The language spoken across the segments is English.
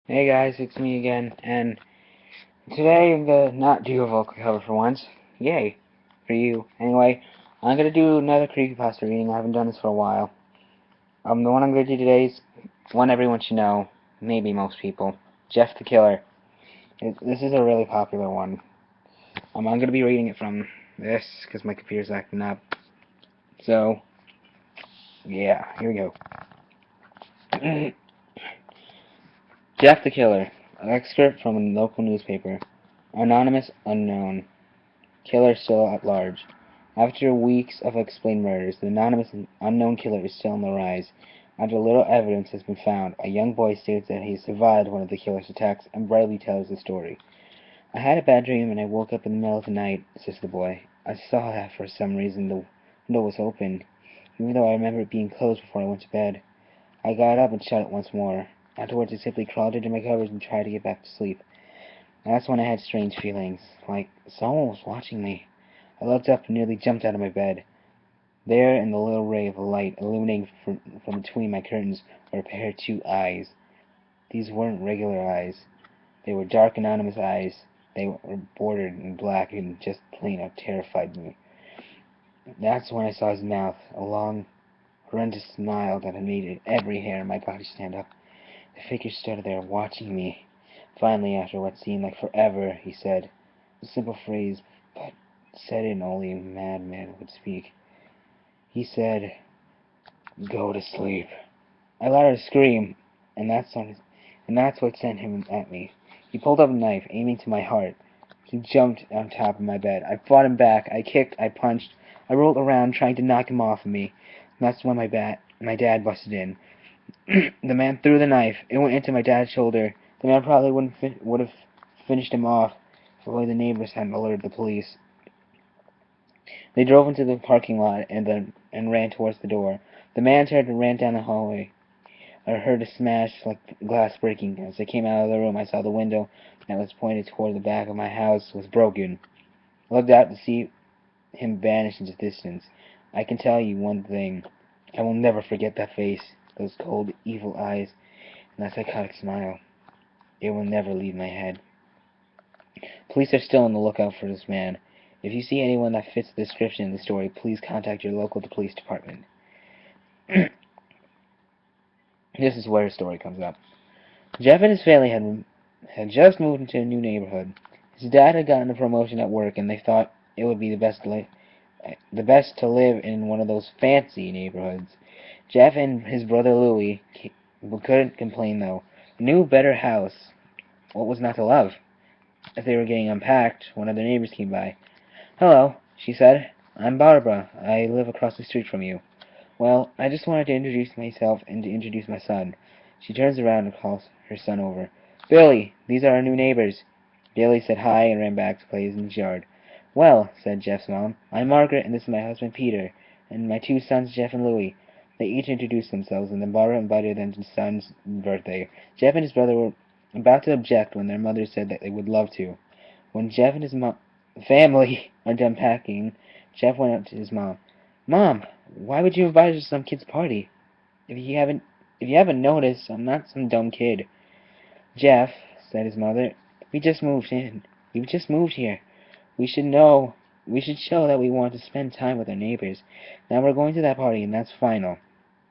Hey guys, it's me again, and today I'm gonna not do a vocal cover for once. Yay, for you. Anyway, I'm gonna do another creepypasta reading. I haven't done this for a while. The one I'm gonna do today is one everyone should know, maybe most people. Jeff the Killer. This is a really popular one. I'm gonna be reading it from this, because my computer's acting up. So, yeah, here we go. Jeff the Killer. An excerpt from a local newspaper. Anonymous unknown. Killer still at large. After weeks of unexplained murders, the anonymous unknown killer is still on the rise. After little evidence has been found, a young boy states that he survived one of the killer's attacks and bravely tells the story. "I had a bad dream and I woke up in the middle of the night," says the boy. "I saw that for some reason the window was open, even though I remember it being closed before I went to bed. I got up and shut it once more. Afterwards I simply crawled into my covers and tried to get back to sleep. That's when I had strange feelings, like someone was watching me. I looked up and nearly jumped out of my bed. There, in the little ray of light illuminating from between my curtains, were a pair of two eyes. These weren't regular eyes. They were dark, anonymous eyes. They were bordered in black and just plain out terrified me. That's when I saw his mouth, a long, horrendous smile that had made every hair in my body stand up. The figure stood there, watching me. Finally, after what seemed like forever, he said a simple phrase, but said it only a madman would speak. He said, "Go to sleep." I let out a scream, and that's what sent him at me. He pulled up a knife, aiming to my heart. He jumped on top of my bed. I fought him back. I kicked. I punched. I rolled around, trying to knock him off of me. And that's when my dad busted in. The man threw the knife. It went into my dad's shoulder. The man probably would have finished him off if only the neighbors hadn't alerted the police. They drove into the parking lot and ran towards the door. The man turned and ran down the hallway. I heard a smash like glass breaking. As I came out of the room, I saw the window that was pointed toward the back of my house was broken. I looked out to see him vanish into the distance. I can tell you one thing. I will never forget that face, those cold, evil eyes, and that psychotic smile. It will never leave my head. Police are still on the lookout for this man. If you see anyone that fits the description in the story, please contact your local police department. This is where his story comes up. Jeff and his family had just moved into a new neighborhood. His dad had gotten a promotion at work, and they thought it would be the best to live in one of those fancy neighborhoods. Jeff and his brother Louie couldn't complain, though. New, better house. What was not to love? As they were getting unpacked, one of their neighbors came by. "Hello," she said. "I'm Barbara. I live across the street from you." "Well, I just wanted to introduce myself and to introduce my son." She turns around and calls her son over. "Billy, these are our new neighbors." Billy said hi and ran back to play in his yard. "Well," said Jeff's mom, "I'm Margaret, and this is my husband Peter, and my two sons Jeff and Louie." They each introduced themselves, and then Barbara invited them to his son's birthday. Jeff and his brother were about to object when their mother said that they would love to. When Jeff and his family are done packing, Jeff went up to his mom. "Mom, why would you invite us to some kid's party? If you haven't noticed, I'm not some dumb kid." "Jeff," said his mother, "we just moved in. We just moved here. We should know. We should show that we want to spend time with our neighbors. Now we're going to that party, and that's final."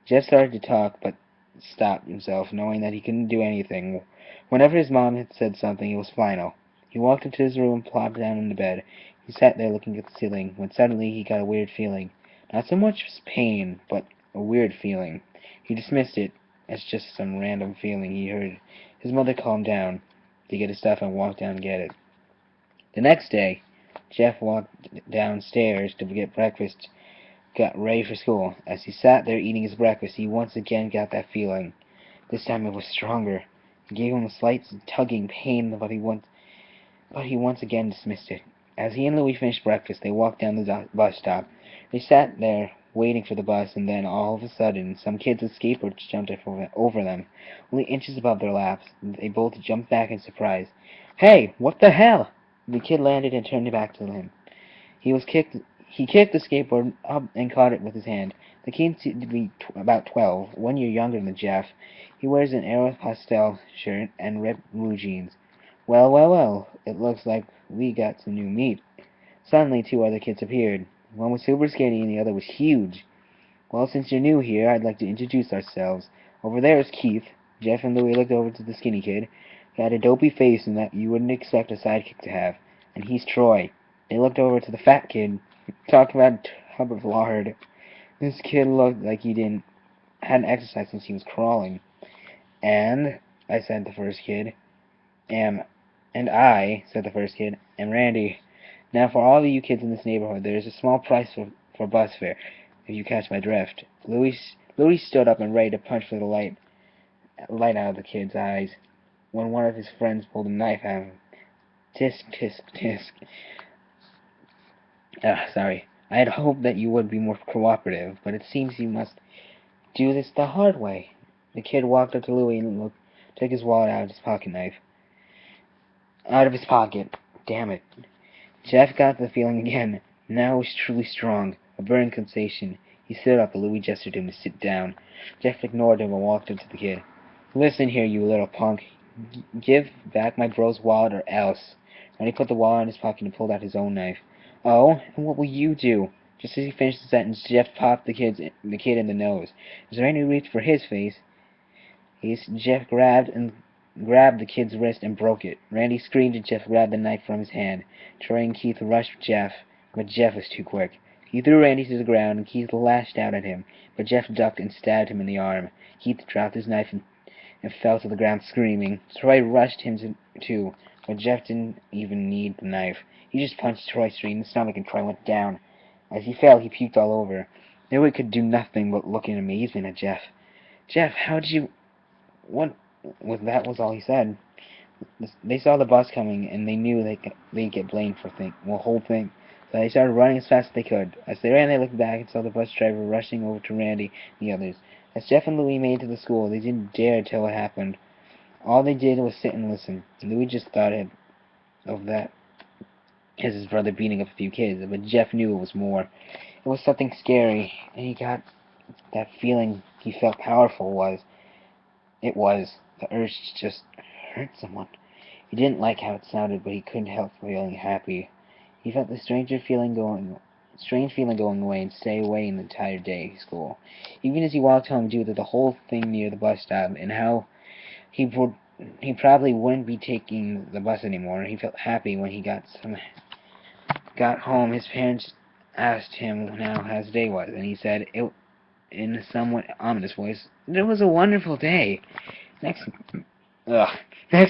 Jeff started to talk, but stopped himself, knowing that he couldn't do anything. Whenever his mom had said something, it was final. He walked into his room and plopped down on the bed. He sat there looking at the ceiling, when suddenly he got a weird feeling. Not so much pain, but a weird feeling. He dismissed it as just some random feeling he heard. His mother calmed down to get his stuff and walked down to get it. The next day, Jeff walked downstairs to get breakfast, got ready for school. As he sat there eating his breakfast, he once again got that feeling. This time it was stronger. It gave him a slight tugging pain, but he once again dismissed it. As he and Louis finished breakfast, they walked down the bus stop. They sat there, waiting for the bus, and then, all of a sudden, some kids with skateboards jumped over them, only inches above their laps. They both jumped back in surprise. "Hey, what the hell?" The kid landed and turned back to him. He kicked the skateboard up and caught it with his hand. The kid seemed to be about 12, 1 year younger than Jeff. He wears an Aeropostale shirt and ripped blue jeans. Well, well, well, it looks like we got some new meat. Suddenly, two other kids appeared. One was super skinny and the other was huge. Well, since you're new here, I'd like to introduce ourselves. Over there is Keith. Jeff and Louie looked over to the skinny kid. He had a dopey face and that you wouldn't expect a sidekick to have. And he's Troy. They looked over to the fat kid. Talk about a tub of lard. This kid looked like he hadn't exercised since he was crawling. And I said the first kid, am and I, said the first kid, am Randy. Now for all of you kids in this neighborhood, there is a small price for bus fare, if you catch my drift. Louis stood up and ready to punch for the light out of the kid's eyes, when one of his friends pulled a knife at him. Tisk, tisk, tisk. Sorry. I had hoped that you would be more cooperative, but it seems you must do this the hard way. The kid walked up to Louis and took his wallet out of his pocket. Damn it. Jeff got the feeling again. Now it was truly strong, a burning sensation. He stood up, and Louis gestured to him to sit down. Jeff ignored him and walked up to the kid. Listen here, you little punk. Give back my bro's wallet or else. And he put the wallet in his pocket and pulled out his own knife. Oh, and what will you do? Just as he finished the sentence, Jeff popped the kid in the nose. As Randy reached for his face, Jeff grabbed the kid's wrist and broke it. Randy screamed and Jeff grabbed the knife from his hand. Troy and Keith rushed Jeff, but Jeff was too quick. He threw Randy to the ground, and Keith lashed out at him, but Jeff ducked and stabbed him in the arm. Keith dropped his knife and fell to the ground screaming. Troy rushed him too, but Jeff didn't even need the knife. He just punched Troy straight in the stomach and Troy went down. As he fell, he puked all over. Louis could do nothing but look in amazement at Jeff. Jeff, how'd you... What... That was all he said. They saw the bus coming, and they knew they'd get blamed for the whole thing. So they started running as fast as they could. As they ran, they looked back and saw the bus driver rushing over to Randy and the others. As Jeff and Louis made it to the school, they didn't dare tell what happened. All they did was sit and listen. Louis just thought of that as his brother beating up a few kids, but Jeff knew it was more. It was something scary, and he got that feeling he felt powerful was the urge to just hurt someone. He didn't like how it sounded, but he couldn't help feeling happy. He felt the strange feeling going away and stay away in the entire day of school. Even as he walked home due to the whole thing near the bus stop and how he probably wouldn't be taking the bus anymore, he felt happy when he got home. His parents asked him now how his day was, and he said it in a somewhat ominous voice, "It was a wonderful day." Next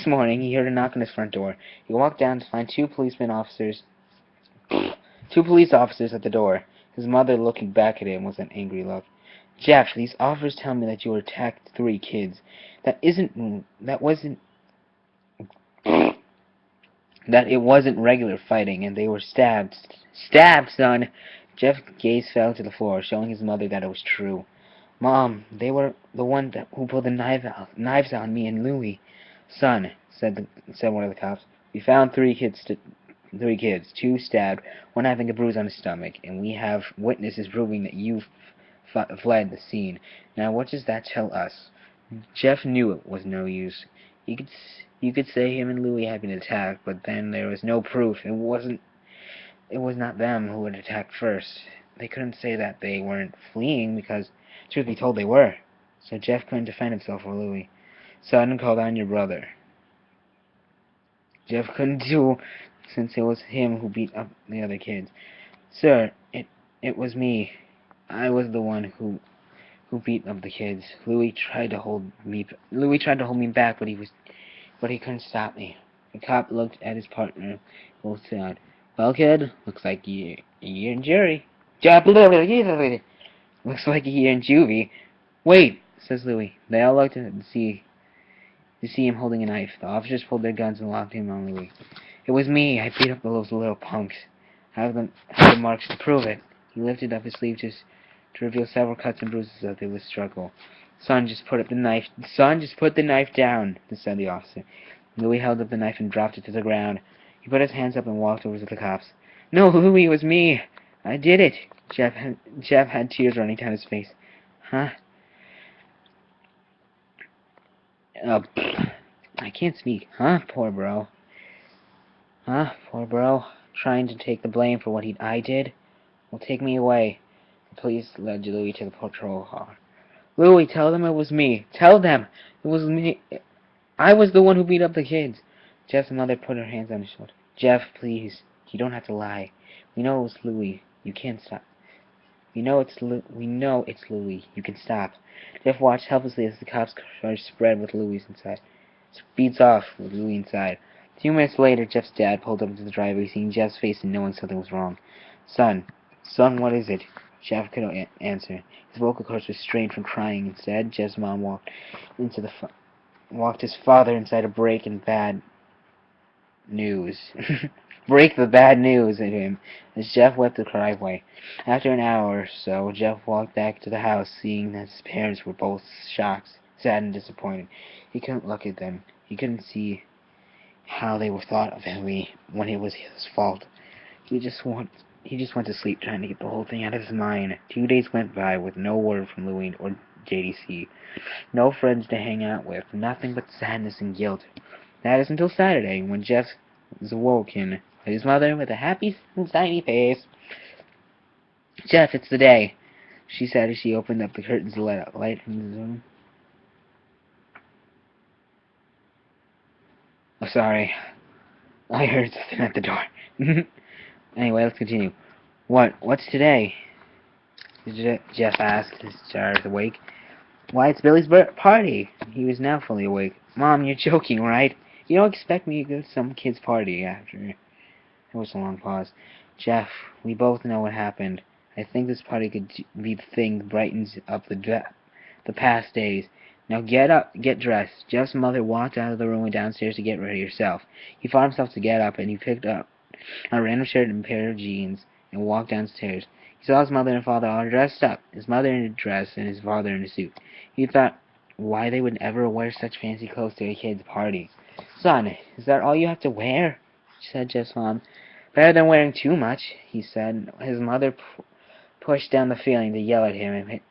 morning, he heard a knock on his front door. He walked down to find two police officers at the door. His mother looking back at him with an angry look. "Jeff, these officers tell me that you attacked 3 kids. That it wasn't regular fighting, and they were stabbed." "Stabbed, son!" Jeff's gaze fell to the floor, showing his mother that it was true. "Mom, they were the one who pulled the knives on me and Louie." "Son," said one of the cops, "we found 3 kids, 2 stabbed, 1 having a bruise on his stomach, and we have witnesses proving that you fled the scene. Now, what does that tell us?" Jeff knew it was no use. You could say him and Louie had been attacked, but then there was no proof. It was not them who had attacked first. They couldn't say that they weren't fleeing because, truth be told, they were. So Jeff couldn't defend himself or Louie. "Son, call down your brother." Jeff couldn't do, since it was him who beat up the other kids. "Sir, it was me. I was the one who beat up the kids. Louie tried to hold me back, but he couldn't stop me." The cop looked at his partner, both sad. "Well, kid, looks like you're in jury." "Looks like a year in juvie." "Wait," says Louie. They all looked at him to see him holding a knife. The officers pulled their guns and locked him on Louie. "It was me. I beat up those little punks. I have the marks to prove it." He lifted up his sleeve to reveal several cuts and bruises as they would struggle. Son, just put the knife down," said the officer. Louie held up the knife and dropped it to the ground. He put his hands up and walked over to the cops. "No, Louie, it was me. I did it." Jeff had tears running down his face. "Huh?" I can't speak. Huh? Poor bro. Huh? Poor bro. Trying to take the blame for what I did? Well, take me away. The police led Louis to the patrol car. Louis, tell them it was me. Tell them it was me. I was the one who beat up the kids. Jeff's mother put her hands on his shoulder. Jeff, please. You don't have to lie. We know it was Louis. You can't stop. We know it's Louis. You can stop. Jeff watched helplessly as the cops' car spread with Louis inside. Speeds off with Louis inside. A few minutes later, Jeff's dad pulled up into the driveway, seeing Jeff's face and knowing something was wrong. Son, what is it? Jeff couldn't answer. His vocal cords were strained from crying. Instead, Jeff's mom walked his father inside to break the bad news. Break the bad news at him as Jeff left the driveway. After an hour or so, Jeff walked back to the house, seeing that his parents were both shocked, sad, and disappointed. He couldn't look at them. He couldn't see how they were thought of him when it was his fault. He just went to sleep, trying to get the whole thing out of his mind. 2 days went by with no word from Louis or JDC. No friends to hang out with. Nothing but sadness and guilt. That is until Saturday, when Jeff was awoken by his mother with a happy and shiny face. Jeff, it's the day, she said as she opened up the curtains to let out light from the room. Oh, sorry. I heard something at the door. Anyway, let's continue. What's today? Jeff asked, his child awake. Why, it's Billy's party. He was now fully awake. Mom, you're joking, right? You don't expect me to go to some kid's party after... There was a long pause. Jeff, we both know what happened. I think this party could be the thing that brightens up the past days. Now get up, get dressed. Jeff's mother walked out of the room and downstairs to get ready herself. He fought himself to get up, and he picked up a random shirt and a pair of jeans and walked downstairs. He saw his mother and father all dressed up, his mother in a dress and his father in a suit. He thought why they would ever wear such fancy clothes to a kid's party. Son, is that all you have to wear? Said Jeff's mom. Better than wearing too much, he said. His mother pushed down the feeling to yell at him and hit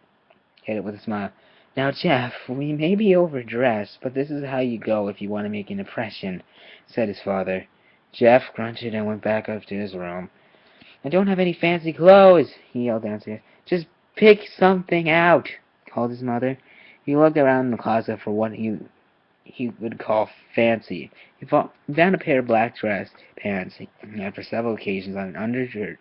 it with a smile. Now, Jeff, we may be overdressed, but this is how you go if you want to make an impression, said his father. Jeff grunted and went back up to his room. I don't have any fancy clothes, he yelled downstairs. Just pick something out, called his mother. He looked around in the closet for what he would call fancy. He found a pair of black dress pants, and after several occasions on an undershirt.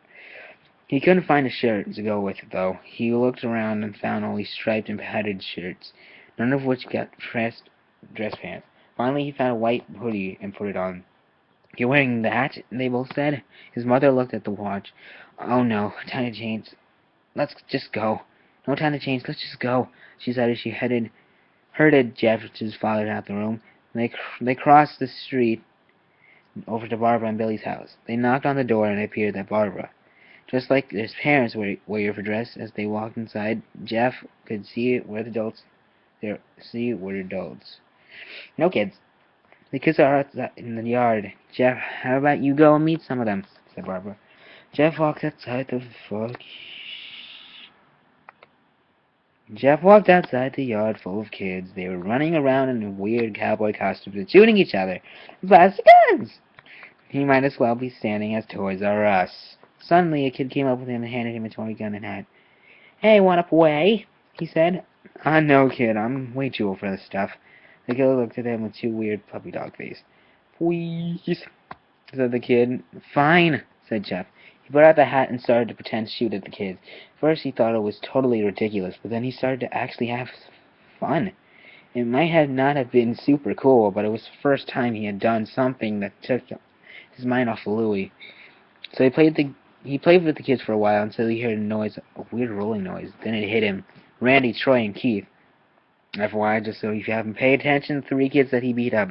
He couldn't find a shirt to go with it, though. He looked around and found only striped and padded shirts, none of which got dress pants. Finally, he found a white hoodie and put it on. You're wearing that? They both said. His mother looked at the watch. Oh no, time to change. Let's just go. No time to change, let's just go, she said as she herded Jeff's father out the room. They crossed the street over to Barbara and Billy's house. They knocked on the door and it appeared that Barbara, just like his parents were overdressed, as they walked inside, Jeff could see where the adults. No kids. The kids are outside in the yard. Jeff, how about you go and meet some of them? Said Barbara. Jeff walked outside the yard full of kids. They were running around in weird cowboy costumes and shooting each other with plastic guns. He might as well be standing as Toys R Us. Suddenly, a kid came up with him and handed him a toy gun and hat. Hey, want to play? He said. No, kid. I'm way too old for this stuff. The kid looked at him with two weird puppy dog face. Please, said the kid. Fine, said Jeff. He put out the hat and started to pretend to shoot at the kids. First, he thought it was totally ridiculous, but then he started to actually have fun. It might not have been super cool, but it was the first time he had done something that took his mind off of Louis. So he played with the kids for a while until he heard a weird rolling noise. Then it hit him. Randy, Troy, and Keith. FYI, just so if you haven't paid attention, 3 kids that he beat up.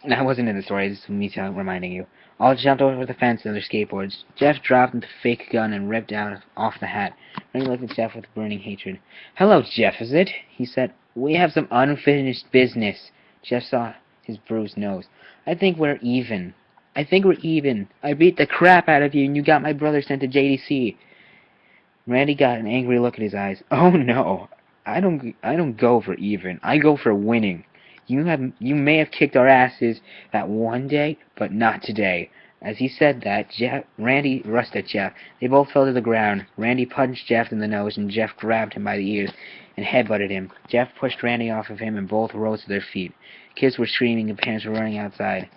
That wasn't in the story, just me reminding you. All jumped over the fence on their skateboards. Jeff dropped the fake gun and ripped off the hat. Randy looked at Jeff with burning hatred. Hello, Jeff, is it? He said. We have some unfinished business. Jeff saw his bruised nose. I think we're even. I beat the crap out of you, and you got my brother sent to JDC. Randy got an angry look in his eyes. Oh, no. I don't go for even. I go for winning. You may have kicked our asses that one day, but not today. As he said that, Randy rushed at Jeff. They both fell to the ground. Randy punched Jeff in the nose, and Jeff grabbed him by the ears and headbutted him. Jeff pushed Randy off of him, and both rose to their feet. Kids were screaming, and parents were running outside.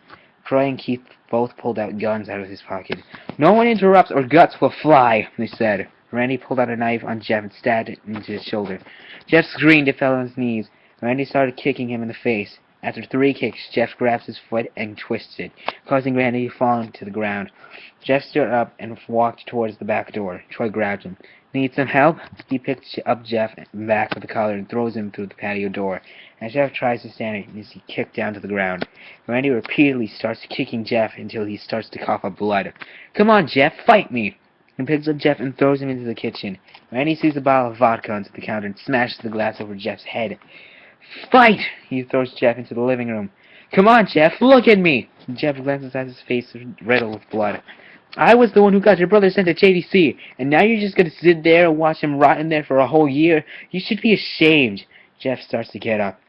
Troy and Keith both pulled out guns out of his pocket. "No one interrupts or guts will fly," they said. Randy pulled out a knife on Jeff and stabbed it into his shoulder. Jeff screamed and fell on his knees. Randy started kicking him in the face. After 3 kicks, Jeff grabs his foot and twists it, causing Randy to fall to the ground. Jeff stood up and walked towards the back door. Troy grabbed him. "Need some help?" He picks up Jeff back with the collar and throws him through the patio door. As Jeff tries to stand it, he kicked down to the ground. Randy repeatedly starts kicking Jeff until he starts to cough up blood. "Come on, Jeff, fight me!" He picks up Jeff and throws him into the kitchen. Randy sees a bottle of vodka onto the counter and smashes the glass over Jeff's head. "Fight!" He throws Jeff into the living room. "Come on, Jeff, look at me!" Jeff glances at his face riddled with blood. "I was the one who got your brother sent to JDC, and now you're just gonna sit there and watch him rot in there for a whole year? You should be ashamed." Jeff starts to get up.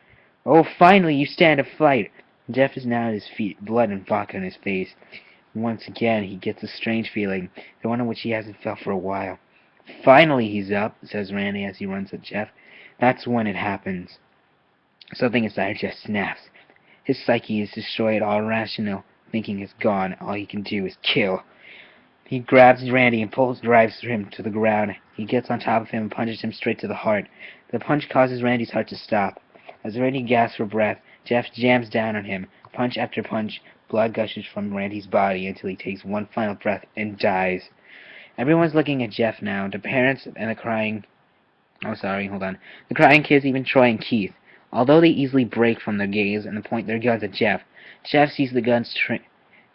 "Oh, finally you stand to fight." Jeff is now at his feet, blood and vodka on his face. Once again, he gets a strange feeling, the one in which he hasn't felt for a while. "Finally he's up," says Randy as he runs at Jeff. That's when it happens. Something inside Jeff snaps. His psyche is destroyed, all rational thinking is gone. All he can do is kill. He grabs Randy and drives him to the ground. He gets on top of him and punches him straight to the heart. The punch causes Randy's heart to stop. As Randy gasps for breath, Jeff jams down on him. Punch after punch, blood gushes from Randy's body until he takes one final breath and dies. Everyone's looking at Jeff now. The parents and the crying... Oh, sorry, hold on. The crying kids, even Troy and Keith. Although they easily break from their gaze and point their guns at Jeff, Jeff sees the guns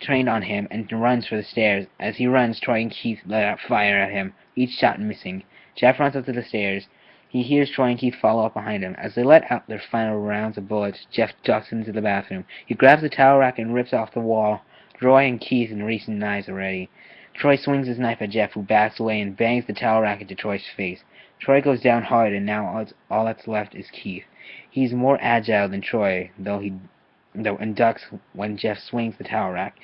trained on him and runs for the stairs. As he runs, Troy and Keith let out fire at him, each shot missing. Jeff runs up to the stairs. He hears Troy and Keith follow up behind him. As they let out their final rounds of bullets, Jeff ducks into the bathroom. He grabs the towel rack and rips off the wall. Troy and Keith and recent knives already. Troy swings his knife at Jeff, who backs away and bangs the towel rack into Troy's face. Troy goes down hard, and now all that's left is Keith. He's more agile than Troy, though and ducks when Jeff swings the towel rack.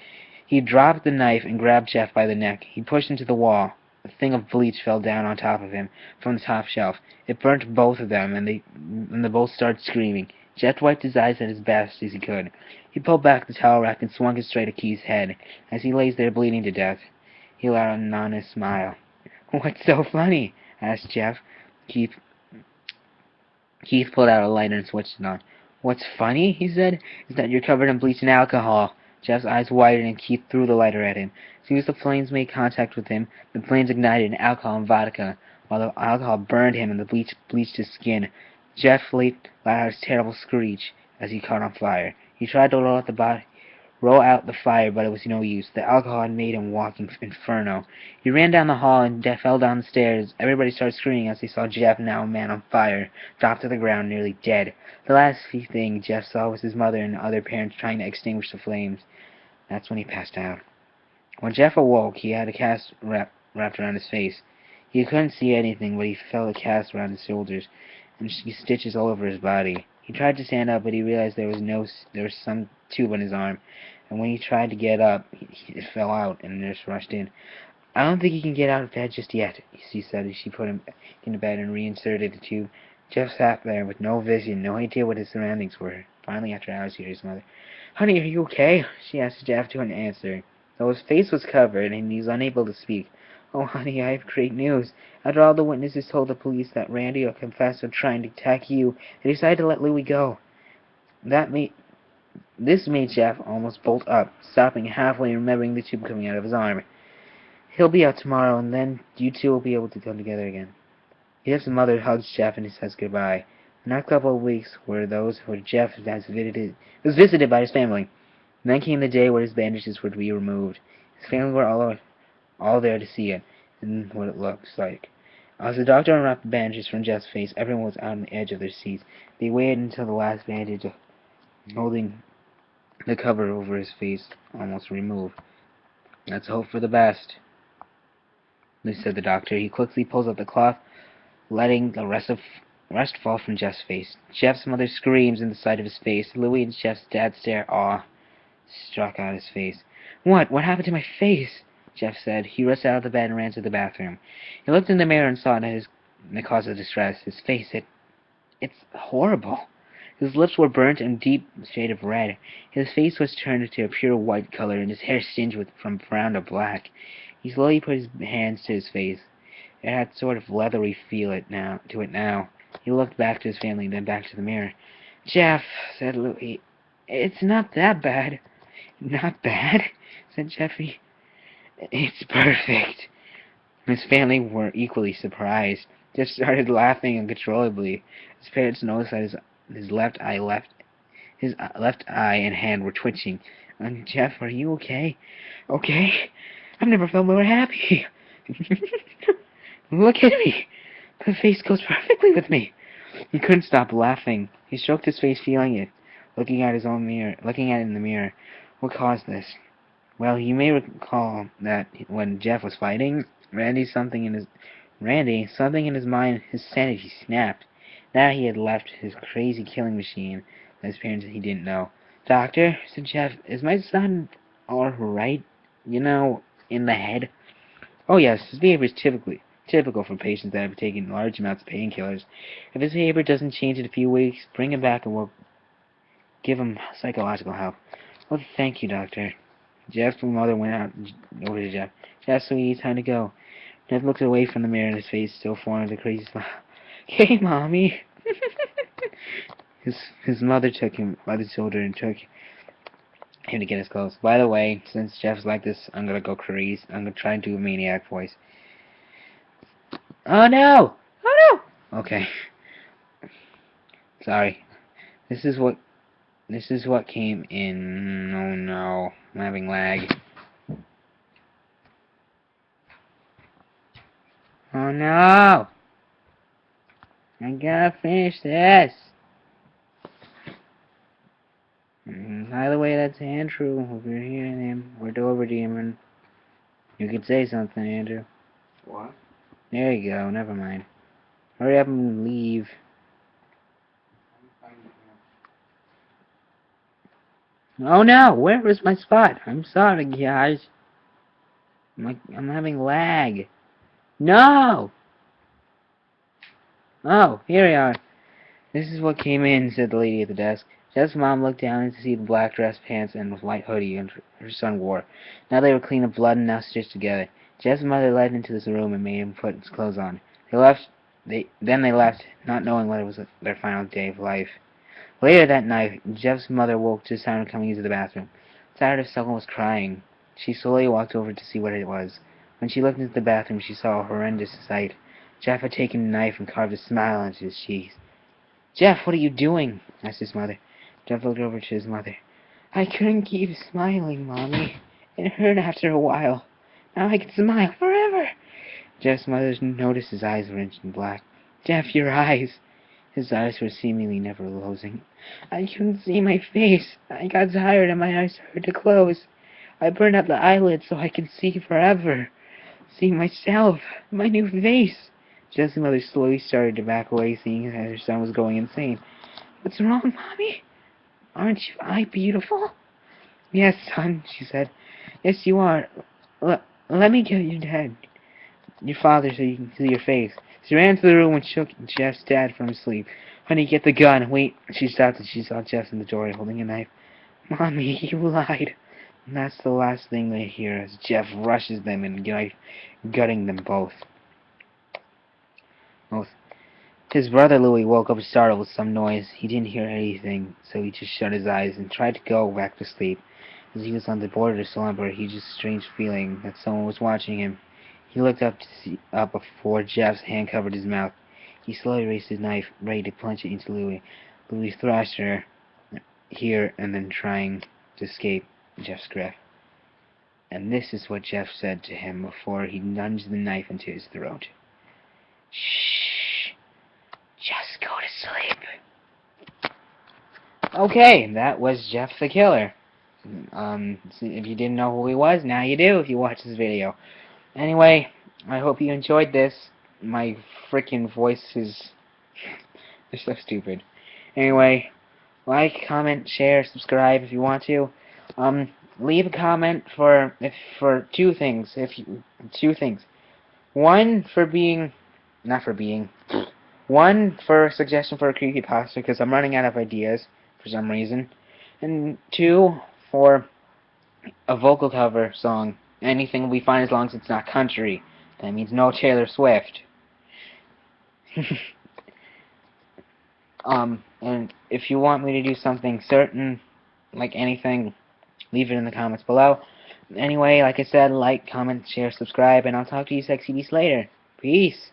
He dropped the knife and grabbed Jeff by the neck. He pushed him to the wall. A thing of bleach fell down on top of him from the top shelf. It burnt both of them, and they both started screaming. Jeff wiped his eyes as best as he could. He pulled back the towel rack and swung it straight at Keith's head. As he lays there bleeding to death, he let out an honest smile. "What's so funny?" asked Jeff. Keith pulled out a lighter and switched it on. "What's funny," he said, "is that you're covered in bleach and alcohol." Jeff's eyes widened and Keith threw the lighter at him. As soon as the flames made contact with him, the flames ignited in alcohol and vodka, while the alcohol burned him and the bleach bleached his skin. Jeff let out a terrible screech as he caught on fire. He tried to roll out the fire, but it was no use. The alcohol had made him walk inferno. He ran down the hall and fell down the stairs. Everybody started screaming as they saw Jeff, now a man on fire, drop to the ground, nearly dead. The last thing Jeff saw was his mother and the other parents trying to extinguish the flames. That's when he passed out. When Jeff awoke, he had a cast wrapped around his face. He couldn't see anything, but he felt a cast around his shoulders and stitches all over his body. He tried to stand up, but he realized there was some tube on his arm, and when he tried to get up, it fell out, and the nurse rushed in. "I don't think he can get out of bed just yet," she said as she put him back into bed and reinserted the tube. Jeff sat there with no vision, no idea what his surroundings were. Finally, after hours, he heard his mother. "Honey, are you okay?" she asked Jeff to an answer, though his face was covered and he was unable to speak. "Oh, honey, I have great news. After all the witnesses told the police that Randy had confessed to trying to attack you, they decided to let Louie go." This made Jeff almost bolt up, stopping halfway and remembering the tube coming out of his arm. "He'll be out tomorrow, and then you two will be able to come together again." Jeff's mother hugs Jeff and says goodbye. The next couple of weeks were those where Jeff was visited by his family. And then came the day where his bandages were to be removed. His family were all there to see it, and what it looks like. As the doctor unwrapped the bandages from Jeff's face, everyone was out on the edge of their seats. They waited until the last bandage, holding the cover over his face, almost removed. "Let's hope for the best," said the doctor. He quickly pulls up the cloth, letting the rest of Rust falls from Jeff's face. Jeff's mother screams in the sight of his face. Louis and Jeff's dad stare, awe struck out his face. What? What happened to my face? Jeff said. He rushed out of the bed and ran to the bathroom. He looked in the mirror and saw the cause of distress. His face, it's horrible. His lips were burnt and a deep shade of red. His face was turned to a pure white color, and his hair singed from brown to black. He slowly put his hands to his face. It had sort of leathery feel to it now. He looked back to his family, then back to the mirror. Jeff, said Louis, it's not that bad. Not bad, said Jeffy. It's perfect. His family were equally surprised. Jeff started laughing uncontrollably. His parents noticed that his left eye and hand were twitching. Jeff, are you okay? Okay? I've never felt more happy. Look at me. The face goes perfectly with me. He couldn't stop laughing. He stroked his face, feeling it, looking at it in the mirror. What caused this? Well, you may recall that when Jeff was fighting, something in his mind, his sanity snapped. Now he had left his crazy killing machine. His parents he didn't know. Doctor, said Jeff, is my son all right? You know, in the head? Oh yes, his behavior is typical for patients that have taken large amounts of painkillers. If his behavior doesn't change in a few weeks, bring him back and we'll give him psychological help. Well, thank you, doctor. Jeff's mother went out over to Jeff. Jeff, sweetie, time to go. Jeff looked away from the mirror and his face still formed a crazy smile. Hey, Mommy. His mother took him by the shoulder and took him to get his clothes. By the way, since Jeff's like this, I'm gonna go crazy. I'm gonna try and do a maniac voice. Oh no! Oh no! Okay. Sorry. This is what came in. Oh no. I'm having lag. Oh no! I gotta finish this. By the way, that's Andrew. If you're hearing him, or Dover Demon, you could say something, Andrew. What? There you go. Never mind. Hurry up and leave. Oh no! Where was my spot? I'm sorry, guys. I'm having lag. No! Oh, here we are. This is what came in, said the lady at the desk. Jeff's mom looked down to see the black dress pants and white hoodie her son wore. Now they were clean of blood and now stitched together. Jeff's mother led him into this room and made him put his clothes on. Then they left, not knowing what it was their final day of life. Later that night, Jeff's mother woke to the sound coming into the bathroom. Tired of someone was crying. She slowly walked over to see what it was. When she looked into the bathroom, she saw a horrendous sight. Jeff had taken a knife and carved a smile into his cheeks. Jeff, what are you doing? Asked his mother. Jeff looked over to his mother. I couldn't keep smiling, Mommy. It hurt after a while. Now I can smile forever. Jeff's mother noticed his eyes were inch black. Jeff, your eyes. His eyes were seemingly never closing. I couldn't see my face. I got tired and my eyes started to close. I burned out the eyelids so I can see forever. See myself. My new face. Jeff's mother slowly started to back away, seeing that her son was going insane. What's wrong, Mommy? Aren't I beautiful? Yes, son, she said. Yes, you are. Let me get your father, so you can see your face. She ran to the room and shook Jeff's dad from his sleep. Honey, get the gun. Wait. She stopped as she saw Jeff in the doorway holding a knife. Mommy, you lied. And that's the last thing they hear as Jeff rushes them and gutting them both. His brother Louis woke up startled with some noise. He didn't hear anything, so he just shut his eyes and tried to go back to sleep. As he was on the border of slumber, he just a strange feeling that someone was watching him. He looked up before Jeff's hand covered his mouth. He slowly raised his knife, ready to plunge it into Louis. Louis thrashed her here and then trying to escape Jeff's grip. And this is what Jeff said to him before he lunged the knife into his throat. Shh. Just go to sleep. Okay, that was Jeff the Killer. If you didn't know who he was, now you do if you watch this video. Anyway, I hope you enjoyed this. My freaking voice is They're so stupid. Anyway, like, comment, share, subscribe if you want to. Leave a comment for two things. Two things. One for being, not for being. One for a suggestion for a creepypasta because I'm running out of ideas for some reason, and two for a vocal cover song. Anything we find as long as it's not country. That means no Taylor Swift. And if you want me to do something certain, like anything, leave it in the comments below. Anyway, like I said, like, comment, share, subscribe, and I'll talk to you sexy beasts later. Peace!